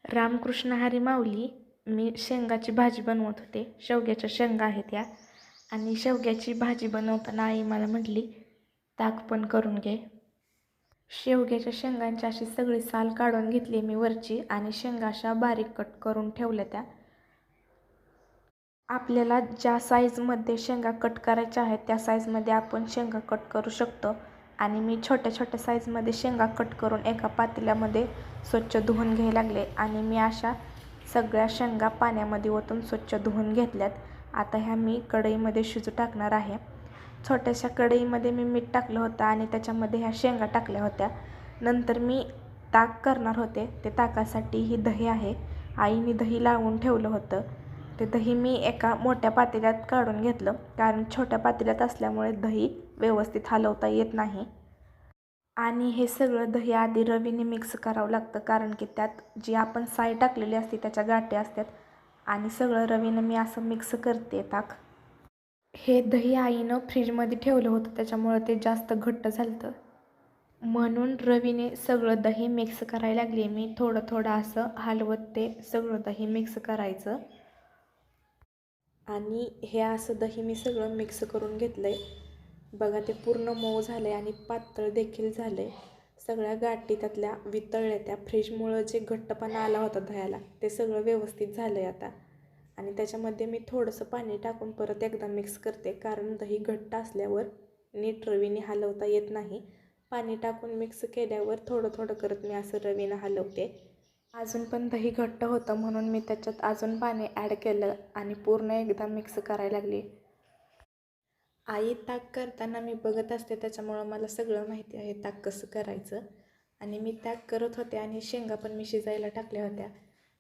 रामकृष्ण हरी माऊली. मी शेंगाची भाजी बनवत होते. शेवग्याच्या शेंगा आहेत या. आणि शेवग्याची भाजी बनवताना आई मला म्हटली ताक पण करून घे. शेवग्याच्या शेंगांची अशी सगळी साल काढून घेतली मी वरची आणि शेंगा अशा बारीक कट करून ठेवल्या त्या. आपल्याला ज्या साईजमध्ये शेंगा कट करायच्या आहेत त्या साईजमध्ये आपण शेंगा कट करू शकतो. आणि मी छोट्या छोट्या साईजमध्ये शेंगा कट करून एका पातेल्यामध्ये स्वच्छ धुवून घ्यायला लागले. आणि मी अशा सगळ्या शेंगा पाण्यामध्ये ओतून स्वच्छ धुवून घेतल्यात. आता ह्या मी कढईमध्ये शिजू टाकणार आहे. छोट्याशा कढईमध्ये मी मीठ टाकलं होतं आणि त्याच्यामध्ये ह्या शेंगा टाकल्या होत्या. नंतर मी ताक करणार होते. ते ताकासाठी ही दही आहे. आईने दही लावून ठेवलं होतं. ते दही मी एका मोठ्या पातेल्यात काढून घेतलं, कारण छोट्या पातेल्यात असल्यामुळे दही व्यवस्थित हलवता येत नाही. आणि हे सगळं दही आधी रवीने मिक्स करावं लागतं, कारण की त्यात जी आपण साय टाकलेली असते त्याच्या गाठी असतात. आणि सगळं रवीनं मी असं मिक्स करते ताक. हे दही आईनं फ्रीजमध्ये ठेवलं होतं त्याच्यामुळं ते जास्त घट्ट झालं, म्हणून रवीने सगळं दही मिक्स करायला लागली. मी थोडं थोडं असं हलवत ते सगळं दही मिक्स करायचं. आणि हे असं दही मी सगळं मिक्स करून घेतलं आहे. बघा ते पूर्ण मऊ झालं आहे आणि पातळ देखील झालं आहे. सगळ्या गाठी त्यातल्या वितळल्या. त्या फ्रीजमुळं जे घट्टपणा आला होता दह्याला ते सगळं व्यवस्थित झालं आहे आता. आणि त्याच्यामध्ये मी थोडंसं पाणी टाकून परत एकदा मिक्स करते, कारण दही घट्ट असल्यावर नीट रवीने हलवता येत नाही. पाणी टाकून मिक्स केल्यावर थोडं थोडं करत मी असं रवीनं हलवते. अजून पण दही घट्ट होतं म्हणून मी त्याच्यात अजून पाणी ॲड केलं आणि पूर्ण एकदा मिक्स करायला लागली. आई ताक करताना मी बघत असते त्याच्यामुळं मला सगळं माहिती आहे ताक कसं करायचं. आणि मी ताक करत होते आणि शेंगा पण मी शिजायला टाकल्या होत्या.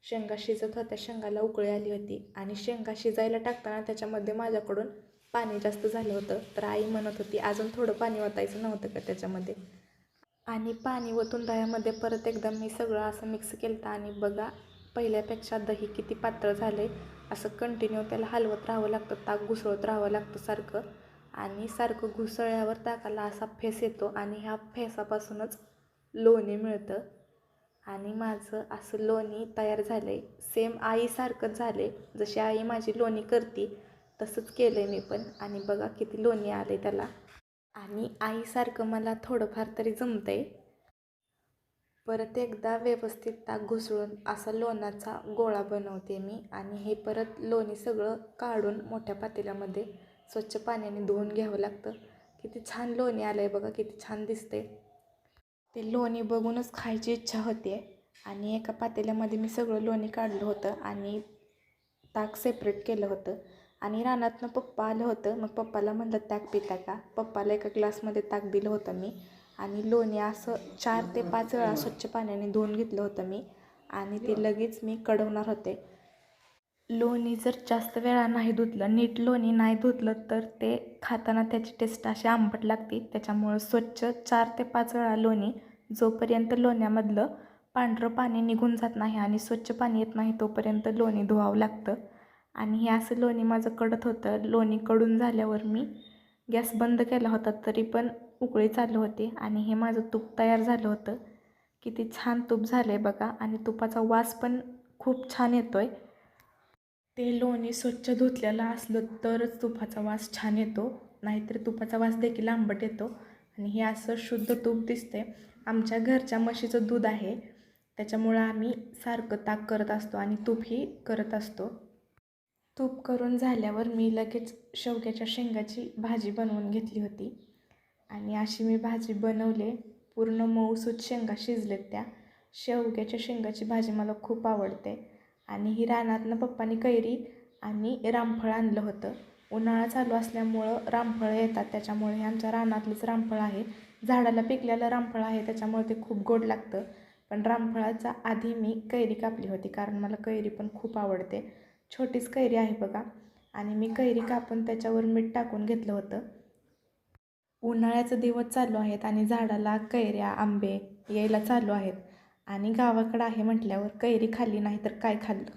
शेंगा शिजत होत्या, शेंगाला उकळी आली होती. आणि शेंगा शिजायला टाकताना त्याच्यामध्ये माझ्याकडून पाणी जास्त झालं होतं, तर आई म्हणत होती अजून थोडं पाणी ओतायचं नव्हतं का त्याच्यामध्ये. आणि पाणी ओतून दह्यामध्ये परत एकदा मी सगळं असं मिक्स केलं. आणि बघा पहिल्यापेक्षा दही किती पातळ झालं आहे. असं कंटिन्यू त्याला हलवत राहावं लागतं, ताक घुसळत राहावं लागतं सारखं. आणि सारखं घुसळल्यावर ताकाला असा फेस येतो आणि ह्या फेसापासूनच लोणी मिळतं. आणि माझं असं लोणी तयार झालं आहे. सेम आईसारखंच झालं आहे. जशी आई माझी लोणी करते तसंच केलं आहे मी पण. आणि बघा किती लोणी आलं आहे त्याला. आणि आईसारखं मला थोडंफार तरी जमतं आहे. परत एकदा व्यवस्थित ताक घुसळून असा लोण्याचा गोळा बनवते मी. आणि हे परत लोणी सगळं काढून मोठ्या पातेल्यामध्ये स्वच्छ पाण्याने धुवून घ्यावं लागतं. किती छान लोणी आलं आहे बघा, किती छान दिसते. ते लोणी बघूनच खायची इच्छा होते. आणि एका पातेल्यामध्ये मी सगळं लोणी काढलं होतं आणि ताक सेपरेट केलं होतं. आणि रानातनं पप्पा आलं होतं, मग पप्पाला म्हणलं ताक पिता का. पप्पाला एका ग्लासमध्ये ताक दिलं होतं मी. आणि लोणी असं 4 ते 5 वेळा स्वच्छ पाण्याने धुवून घेतलं होतं मी. आणि ते लगेच मी कढवणार होते. लोणी जर जास्त वेळा नाही धुतलं, नीट लोणी नाही धुतलं तर ते खाताना त्याची टेस्ट अशी आंबट लागते. त्याच्यामुळं स्वच्छ 4 ते 5 वेळा लोणी, जोपर्यंत लोण्यामधलं पांढरं पाणी निघून जात नाही आणि स्वच्छ पाणी येत नाही तोपर्यंत लोणी धुवावं लागतं. आणि हे असं लोणी माझं कडत होतं. लोणी कडून झाल्यावर मी गॅस बंद केला होता, तरी पण उकळी चालू होती. आणि हे माझं तूप तयार झालं होतं. किती छान तूप झालं आहे बघा. आणि तुपाचा वास पण खूप छान येतो आहे. ते लोणी स्वच्छ धुतलेलं असलं तरच तुपाचा वास छान येतो, नाहीतर तुपाचा वास देखील आंबट येतो. आणि हे असं शुद्ध तूप दिसते. आमच्या घरच्या म्हशीचं दूध आहे, त्याच्यामुळं आम्ही सारखं ताक करत असतो आणि तूपही करत असतो. तूप करून झाल्यावर मी लगेच शेवग्याच्या शेंगाची भाजी बनवून घेतली होती. आणि अशी मी भाजी बनवले. पूर्ण मऊसूत शेंगा शिजलेत त्या. शेवग्याच्या शेंगाची भाजी मला खूप आवडते. आणि ही रानातनं पप्पानी कैरी आणि रामफळ आणलं होतं. उन्हाळा चालू असल्यामुळं रामफळं येतात, त्याच्यामुळे हे आमच्या रानातलंच रामफळ आहे. झाडाला पिकलेलं रामफळ आहे त्याच्यामुळे ते खूप गोड लागतं. पण रामफळाच्या आधी मी कैरी कापली होती, कारण मला कैरी पण खूप आवडते. छोटीच कैरी आहे बघा. आणि मी कैरी कापून त्याच्यावर मीठ टाकून घेतलं होतं. उन्हाळ्याचे दिवस चालू आहेत आणि झाडाला कैऱ्या, आंबे यायला चालू आहेत. आणि गावाकडं आहे म्हटल्यावर कैरी खाल्ली नाही तर काय खाल्लं.